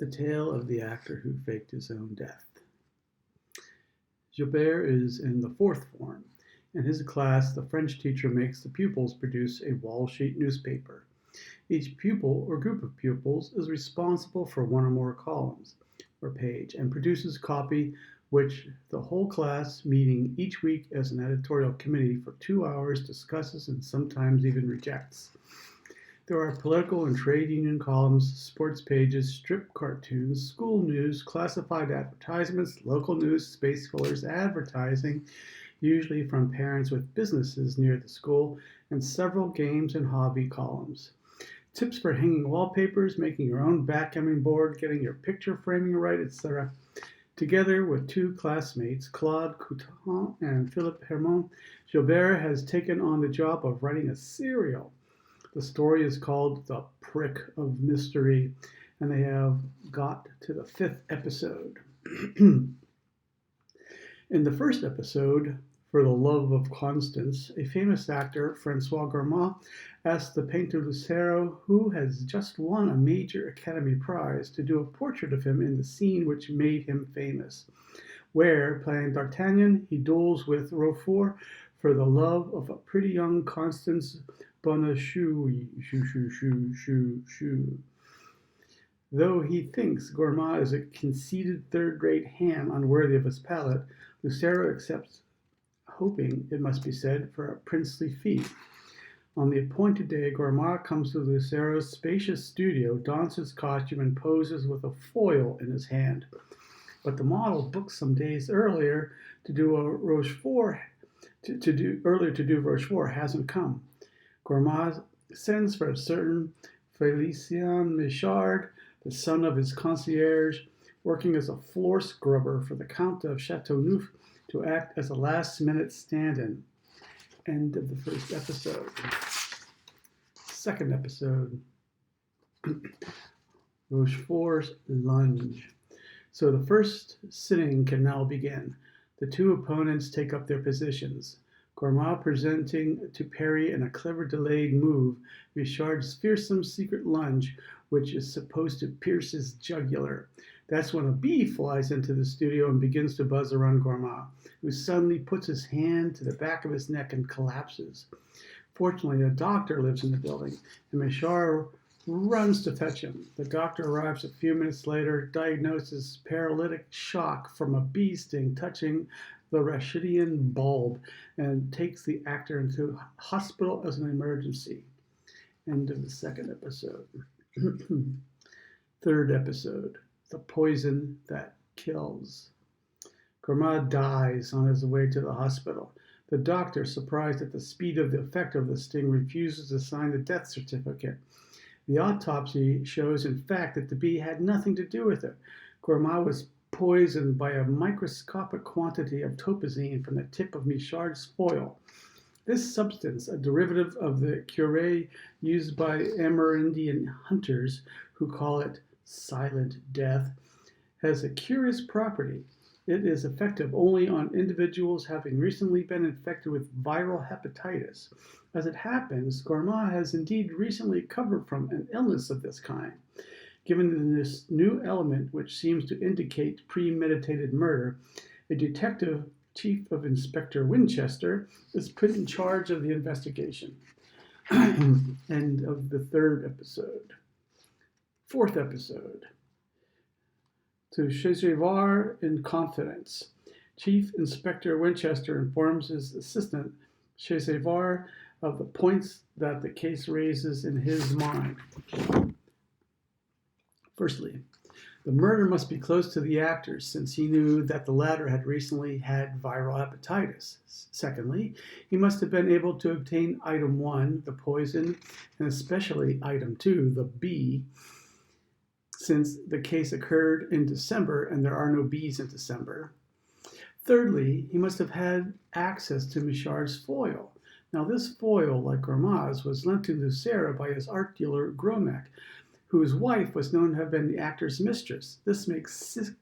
The tale of the actor who faked his own death. Gilbert is in the fourth form. In his class, the French teacher makes the pupils produce a wall sheet newspaper. Each pupil or group of pupils is responsible for one or more columns or page and produces copy which the whole class, meeting each week as an editorial committee for 2 hours, discusses and sometimes even rejects. There are political and trade union columns, sports pages, strip cartoons, school news, classified advertisements, local news, space fillers, advertising, usually from parents with businesses near the school, and several games and hobby columns. Tips for hanging wallpapers, making your own backgammon board, getting your picture framing right, etc. Together with two classmates, Claude Coutin and Philippe Hermon, Gilbert has taken on the job of writing a serial. The story is called The Prick of Mystery, and they have got to the 5th episode. In the first episode, For the Love of Constance, a famous actor, Francois Gourmand, asks the painter Lucero, who has just won a major Academy Prize, to do a portrait of him in the scene which made him famous, where, playing D'Artagnan, he duels with Rochefort for the love of a pretty young Constance Bonacieux. Though he thinks Gourmand is a conceited third-rate ham unworthy of his palate, Lucero accepts, hoping, it must be said, for a princely fee. On the appointed day, Gourmand comes to Lucero's spacious studio, dons his costume, and poses with a foil in his hand. But the model booked some days earlier to do Rochefort hasn't come. Gourmand sends for a certain Félicien Michard, the son of his concierge, working as a floor scrubber for the Count of Chateauneuf, to act as a last-minute stand-in. End of the first episode. Second episode. Rochefort's lunge. So the first sitting can now begin. The two opponents take up their positions. Gourmand presenting to parry in a clever delayed move Richard's fearsome secret lunge, which is supposed to pierce his jugular. That's when a bee flies into the studio and begins to buzz around Gourmand, who suddenly puts his hand to the back of his neck and collapses. Fortunately, a doctor lives in the building, and Michard runs to fetch him. The doctor arrives a few minutes later, diagnoses paralytic shock from a bee sting touching the Rachitian bulb, and takes the actor into hospital as an emergency. End of the second episode. Third episode. The Poison That Kills. Gourmand dies on his way to the hospital. The doctor, surprised at the speed of the effect of the sting, refuses to sign the death certificate. The autopsy shows, in fact, that the bee had nothing to do with it. Gourmand was poisoned by a microscopic quantity of topazine from the tip of Michard's foil. This substance, a derivative of the curare used by Amerindian hunters, who call it silent death, has a curious property. It is effective only on individuals having recently been infected with viral hepatitis. As it happens, Gourmand has indeed recently recovered from an illness of this kind. Given this new element, which seems to indicate premeditated murder, a detective, Chief of Inspector Winchester, is put in charge of the investigation. End of the third episode. Fourth episode. To Chesevard in confidence. Chief Inspector Winchester informs his assistant, Chesevard, of the points that the case raises in his mind. Firstly, the murder must be close to the actors, since he knew that the latter had recently had viral hepatitis. Secondly, he must have been able to obtain item 1, the poison, and especially item 2, the bee, since the case occurred in December and there are no bees in December. Thirdly, he must have had access to Michard's foil. Now this foil, like Gourmand's, was lent to Lucero by his art dealer Gromek, whose wife was known to have been the actor's mistress. This makes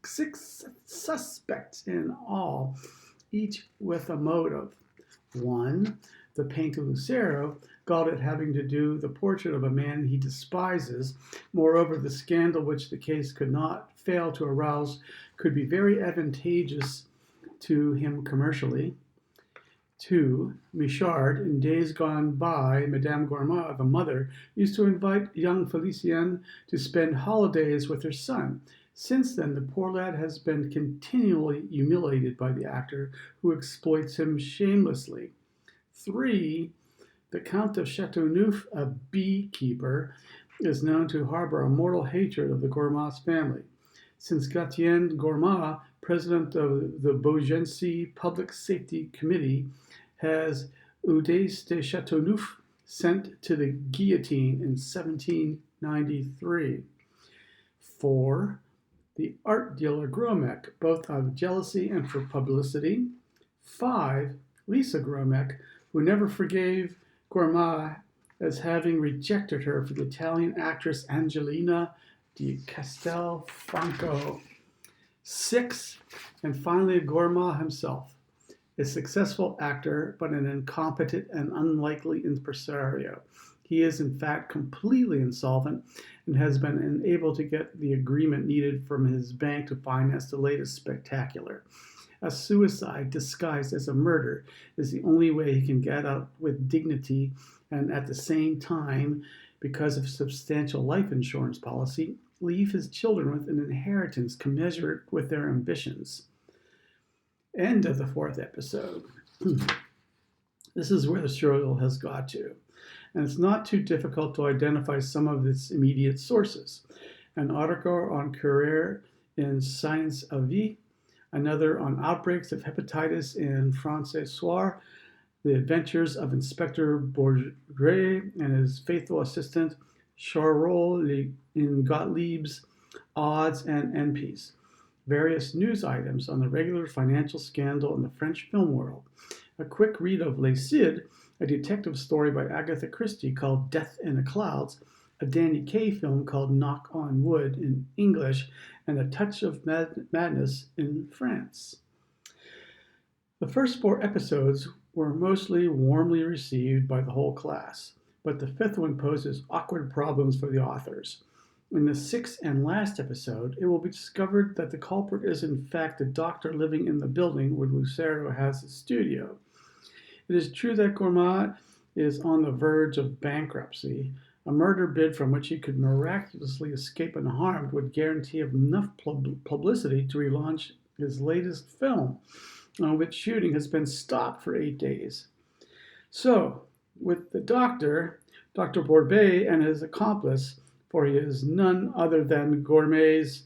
six suspects in all, each with a motive. 1. The painter Lucero Gaudet having to do the portrait of a man he despises. Moreover, the scandal which the case could not fail to arouse could be very advantageous to him commercially. 2. Michard, in days gone by, Madame Gourmand, the mother, used to invite young Felicien to spend holidays with her son. Since then, the poor lad has been continually humiliated by the actor, who exploits him shamelessly. 3. The Count of Chateauneuf, a beekeeper, is known to harbor a mortal hatred of the Gourmand family. Since Gatien Gourmand, president of the Beaugency Public Safety Committee, has Eudes de Chateauneuf sent to the guillotine in 1793. 4. The art dealer Gromek, both out of jealousy and for publicity. 5. Lisa Gromek, who never forgave Gourmand as having rejected her for the Italian actress Angelina di Castelfranco. 6. And finally, Gourmand himself, a successful actor, but an incompetent and unlikely impresario. He is, in fact, completely insolvent and has been unable to get the agreement needed from his bank to finance the latest spectacular. A suicide disguised as a murder is the only way he can get out with dignity and at the same time, because of substantial life insurance policy, leave his children with an inheritance commensurate with their ambitions. End of the 4th episode. This is where the serial has got to. And it's not too difficult to identify some of its immediate sources. An article on Courrier in Science à Vie, another on outbreaks of hepatitis in François, the adventures of Inspector Bourget and his faithful assistant Charles in Gottlieb's Odds and Enpies. Various news items on the regular financial scandal in the French film world. A quick read of Les Cid, a detective story by Agatha Christie called Death in the Clouds, a Danny Kaye film called Knock on Wood in English, and A Touch of Madness in France. The first 4 episodes were mostly warmly received by the whole class, but the 5th one poses awkward problems for the authors. In the 6th and last episode, it will be discovered that the culprit is in fact the doctor living in the building where Lucero has his studio. It is true that Gourmand is on the verge of bankruptcy. A murder bid from which he could miraculously escape unharmed would guarantee enough publicity to relaunch his latest film, on which shooting has been stopped for 8 days. So, with the doctor, Dr. Bourget, and his accomplice, for he is none other than Gourmet's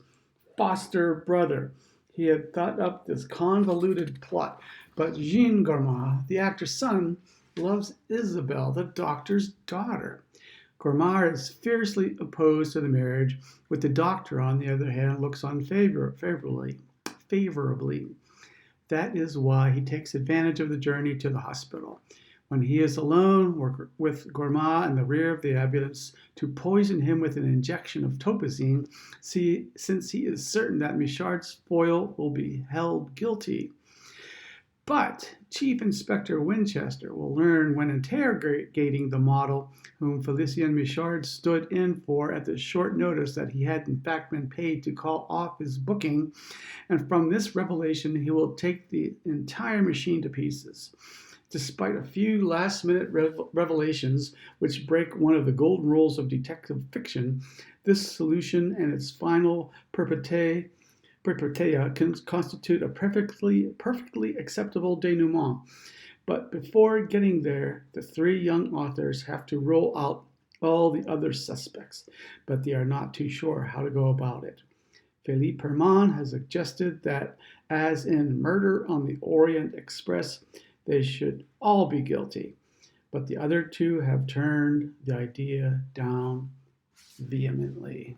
foster brother, he had thought up this convoluted plot. But Jean Gourmand, the actor's son, loves Isabelle, the doctor's daughter. Gourmand is fiercely opposed to the marriage, with the doctor, on the other hand, looks on favorably. That is why he takes advantage of the journey to the hospital, when he is alone with Gourmand in the rear of the ambulance, to poison him with an injection of topazine, since he is certain that Michard's foil will be held guilty. But Chief Inspector Winchester will learn when interrogating the model whom Felicien Michard stood in for at the short notice that he had in fact been paid to call off his booking, and from this revelation he will take the entire machine to pieces. Despite a few last-minute revelations which break one of the golden rules of detective fiction, this solution and its final perpetua can constitute a perfectly acceptable denouement. But before getting there, the 3 young authors have to roll out all the other suspects, but they are not too sure how to go about it. Philippe Herman has suggested that, as in Murder on the Orient Express, they should all be guilty, but the other 2 have turned the idea down vehemently.